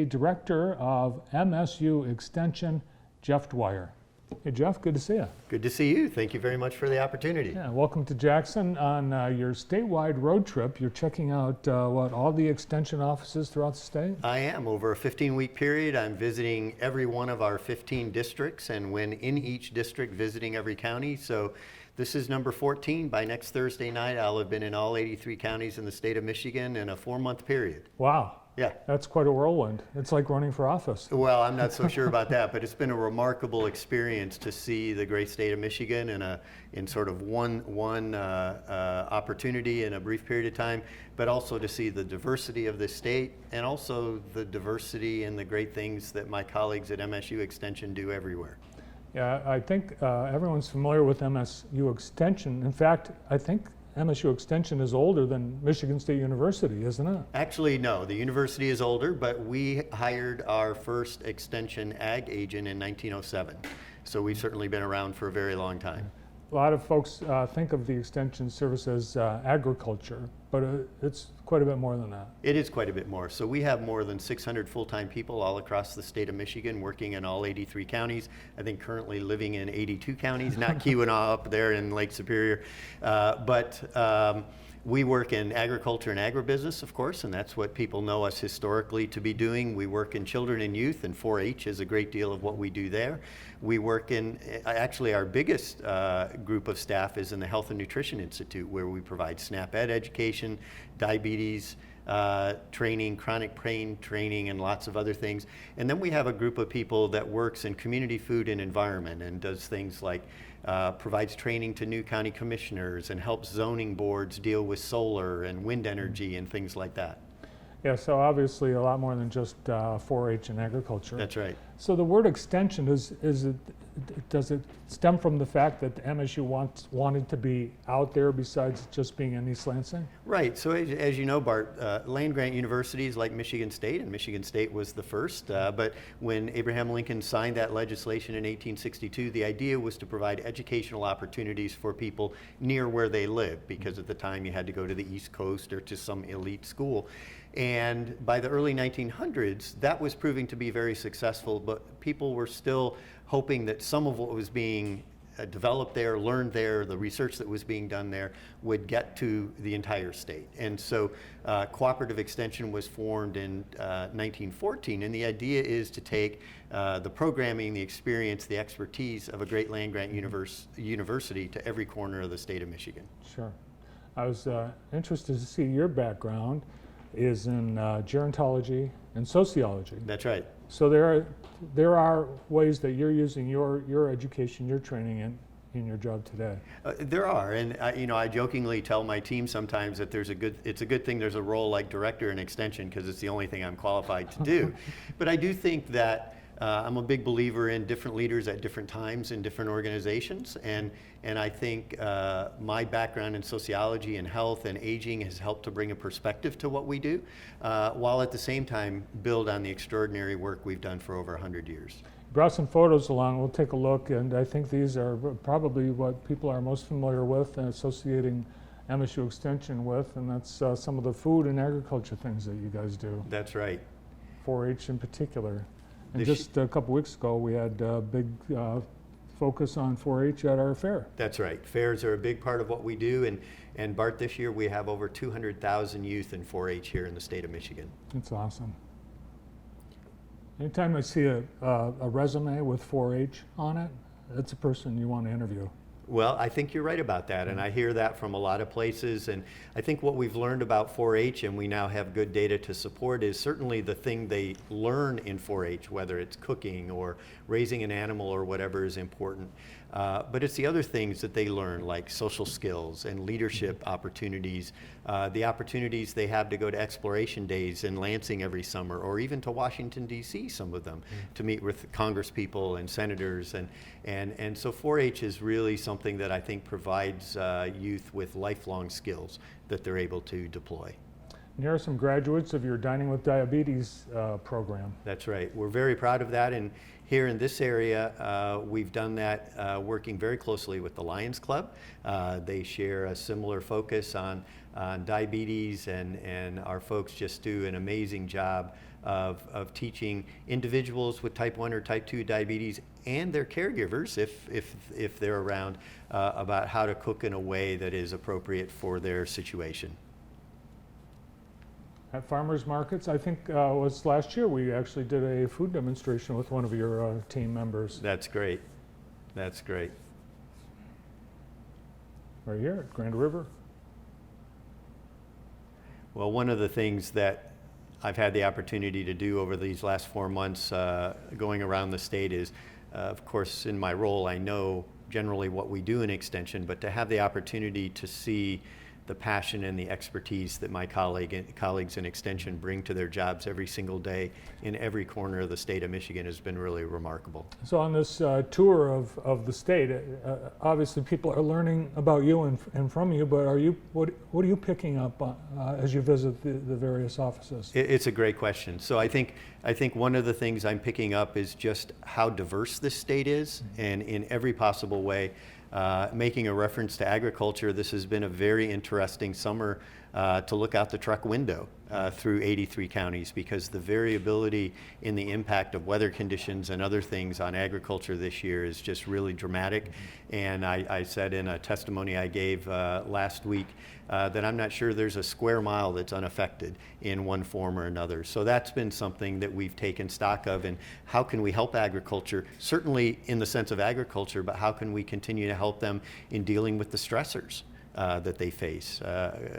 Director of MSU Extension, Jeff Dwyer. Hey Jeff, good to see you. Good to see you. Thank you very much for the opportunity. Yeah, welcome to Jackson on your statewide road trip. You're checking out all the extension offices throughout the state? I am. Over a 15-week period, I'm visiting every one of our 15 districts, and when in each district, visiting every county. So this is number 14. By next Thursday night, I'll have been in all 83 counties in the state of Michigan in a 4-month period. Wow. Yeah. That's quite a whirlwind. It's like running for office. Well, I'm not so sure about that, but it's been a remarkable experience to see the great state of Michigan in sort of one opportunity in a brief period of time, but also to see the diversity of the state and also the diversity and the great things that my colleagues at MSU Extension do everywhere. Yeah, I think everyone's familiar with MSU Extension. In fact, I think MSU Extension is older than Michigan State University, isn't it? Actually, no. The university is older, but we hired our first extension ag agent in 1907. So we've certainly been around for a very long time. A lot of folks think of the extension service as agriculture, but it's quite a bit more than that. It is quite a bit more. So we have more than 600 full-time people all across the state of Michigan working in all 83 counties. I think currently living in 82 counties, not Keweenaw up there in Lake Superior. We work in agriculture and agribusiness, of course, and that's what people know us historically to be doing. We work in children and youth, and 4-H is a great deal of what we do there. We work in, actually our biggest group of staff is in the Health and Nutrition Institute, where we provide SNAP Ed education, diabetes training, chronic pain training, and lots of other things. And then we have a group of people that works in community food and environment and does things like provides training to new county commissioners and helps zoning boards deal with solar and wind energy and things like that. Yeah, so obviously a lot more than just 4-H and agriculture. That's right. So the word extension, does it stem from the fact that MSU wanted to be out there besides just being in East Lansing? Right. So as you know, Bart, land-grant universities like Michigan State, and Michigan State was the first, but when Abraham Lincoln signed that legislation in 1862, the idea was to provide educational opportunities for people near where they live, because at the time you had to go to the East Coast or to some elite school. And by the early 1900s, that was proving to be very successful, but people were still hoping that some of what was being developed there, learned there, the research that was being done there would get to the entire state. And so Cooperative Extension was formed in 1914, and the idea is to take the programming, the experience, the expertise of a great land-grant university to every corner of the state of Michigan. Sure. I was interested to see your background is in gerontology and sociology. That's right. So there are ways that you're using your education, your training in your job today. There are, and I jokingly tell my team sometimes that it's a good thing there's a role like director in extension, because it's the only thing I'm qualified to do. But I do think that I'm a big believer in different leaders at different times in different organizations, and I think my background in sociology and health and aging has helped to bring a perspective to what we do, while at the same time build on the extraordinary work we've done for over 100 years. You brought some photos along. We'll take a look, and I think these are probably what people are most familiar with and associating MSU Extension with, and that's some of the food and agriculture things that you guys do. That's right. 4-H in particular. And just a couple weeks ago, we had a big focus on 4-H at our fair. That's right. Fairs are a big part of what we do, and Bart, this year we have over 200,000 youth in 4-H here in the state of Michigan. That's awesome. Anytime I see a resume with 4-H on it, that's a person you want to interview. Well, I think you're right about that, and I hear that from a lot of places, and I think what we've learned about 4-H, and we now have good data to support, is certainly the thing they learn in 4-H, whether it's cooking or raising an animal or whatever is important. But it's the other things that they learn, like social skills and leadership opportunities, the opportunities they have to go to exploration days in Lansing every summer, or even to Washington, D.C., some of them, to meet with congresspeople and senators. And so 4-H is really something that I think provides youth with lifelong skills that they're able to deploy. And here are some graduates of your Dining with Diabetes program. That's right. We're very proud of that. And here in this area, we've done that working very closely with the Lions Club. They share a similar focus on diabetes, and our folks just do an amazing job of teaching individuals with type 1 or type 2 diabetes and their caregivers, if they're around, about how to cook in a way that is appropriate for their situation. At farmers markets, I think was last year, we actually did a food demonstration with one of your team members. That's great. That's great. Right here at Grand River. Well, one of the things that I've had the opportunity to do over these last 4 months going around the state is, of course, in my role, I know generally what we do in Extension, but to have the opportunity to see the passion and the expertise that my colleagues in Extension bring to their jobs every single day in every corner of the state of Michigan has been really remarkable. So on this tour of the state, obviously people are learning about you and from you, but what are you picking up as you visit the various offices? It's a great question. So I think one of the things I'm picking up is just how diverse this state is, and in every possible way. Making a reference to agriculture, this has been a very interesting summer to look out the truck window through 83 counties, because the variability in the impact of weather conditions and other things on agriculture this year is just really dramatic. And I said in a testimony I gave last week that I'm not sure there's a square mile that's unaffected in one form or another. So that's been something that we've taken stock of, and how can we help agriculture, certainly in the sense of agriculture, but how can we continue to help them in dealing with the stressors that they face.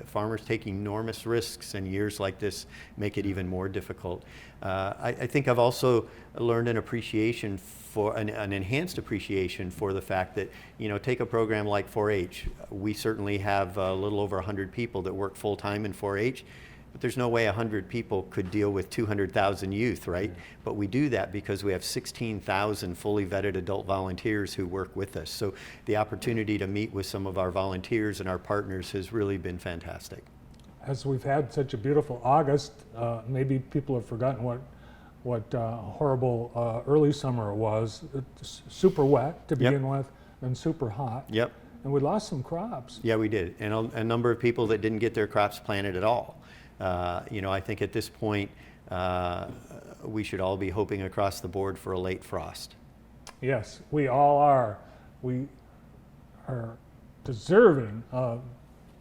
Farmers take enormous risks, and years like this make it even more difficult. I think I've also learned an appreciation for an enhanced appreciation for the fact that, take a program like 4-H. We certainly have a little over 100 people that work full-time in 4-H. But there's no way 100 people could deal with 200,000 youth, right? But we do that because we have 16,000 fully vetted adult volunteers who work with us. So the opportunity to meet with some of our volunteers and our partners has really been fantastic. As we've had such a beautiful August, maybe people have forgotten what horrible early summer it was. It's super wet to begin with, and super hot. Yep. And we lost some crops. Yeah, we did. And a number of people that didn't get their crops planted at all. I think at this point, we should all be hoping across the board for a late frost. Yes, we all are. We are deserving of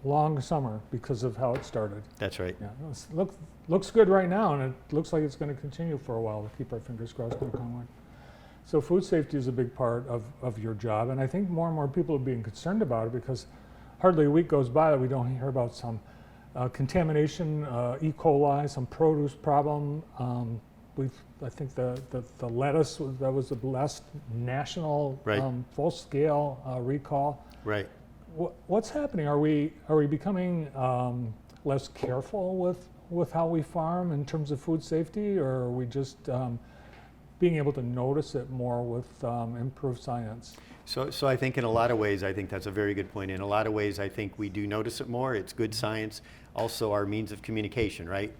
long summer because of how it started. That's right. Yeah, looks good right now, and it looks like it's going to continue for a while. We'll keep our fingers crossed, knock on wood. So food safety is a big part of your job, and I think more and more people are being concerned about it, because hardly a week goes by that we don't hear about some contamination, E. coli, some produce problem. I think the lettuce, that was the last national full-scale recall. Right. What's happening? Are we becoming less careful with how we farm in terms of food safety, or are we just being able to notice it more with improved science? So I think in a lot of ways, I think that's a very good point. In a lot of ways, I think we do notice it more. It's good science. Also, our means of communication, right?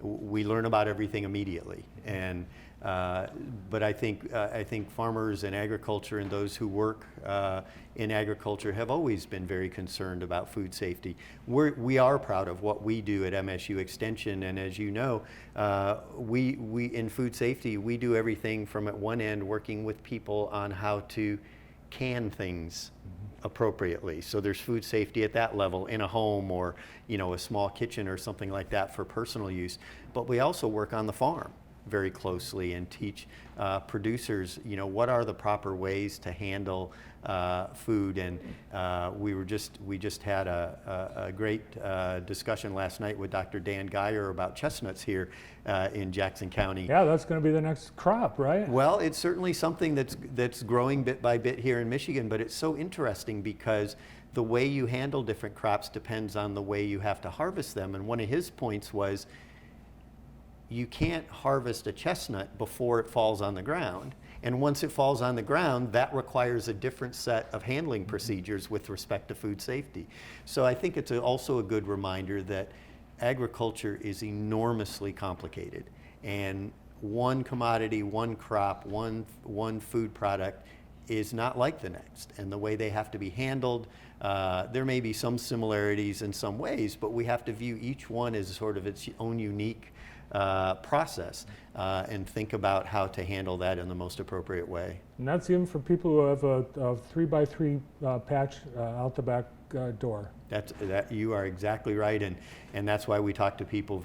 We learn about everything immediately. And but I think farmers and agriculture and those who work in agriculture have always been very concerned about food safety. We are proud of what we do at MSU Extension, and as you know, we in food safety, we do everything from at one end working with people on how to can things appropriately. So there's food safety at that level in a home, or a small kitchen or something like that for personal use. But we also work on the farm very closely and teach producers, what are the proper ways to handle food. And we just had a great discussion last night with Dr. Dan Geyer about chestnuts here in Jackson County. Yeah, that's going to be the next crop, right? Well, it's certainly something that's growing bit by bit here in Michigan, but it's so interesting because the way you handle different crops depends on the way you have to harvest them. And one of his points was, you can't harvest a chestnut before it falls on the ground. And once it falls on the ground, that requires a different set of handling procedures with respect to food safety. So I think it's also a good reminder that agriculture is enormously complicated. And one commodity, one crop, one food product is not like the next. And the way they have to be handled, there may be some similarities in some ways, but we have to view each one as sort of its own unique process and think about how to handle that in the most appropriate way. And that's even for people who have a 3x3 patch out the back door. You are exactly right, and that's why we talk to people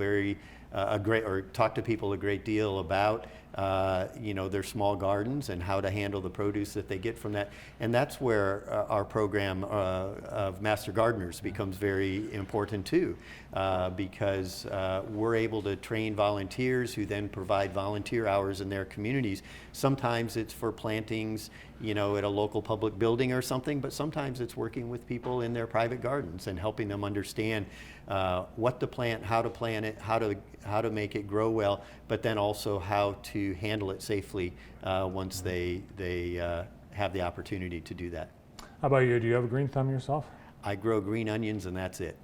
talk to people a great deal about their small gardens and how to handle the produce that they get from that. And that's where our program of Master Gardeners becomes very important too, because we're able to train volunteers who then provide volunteer hours in their communities. Sometimes it's for plantings, at a local public building or something, but sometimes it's working with people in their private gardens and helping them understand what to plant, how to plant it, how to make it grow well, but then also how to handle it safely once they have the opportunity to do that. How about you? Do you have a green thumb yourself? I grow green onions and that's it.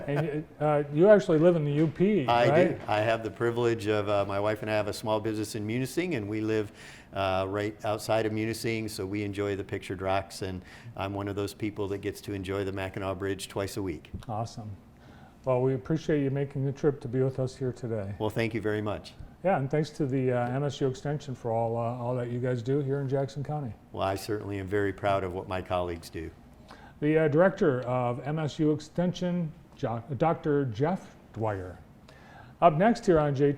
And you actually live in the UP, I right? do. I have the privilege of, my wife and I have a small business in Munising, and we live right outside of Munising, so we enjoy the pictured rocks, and I'm one of those people that gets to enjoy the Mackinac Bridge twice a week. Awesome. Well, we appreciate you making the trip to be with us here today. Well, thank you very much. Yeah, and thanks to the MSU Extension for all that you guys do here in Jackson County. Well, I certainly am very proud of what my colleagues do. The Director of MSU Extension, Dr. Jeff Dwyer. Up next here on J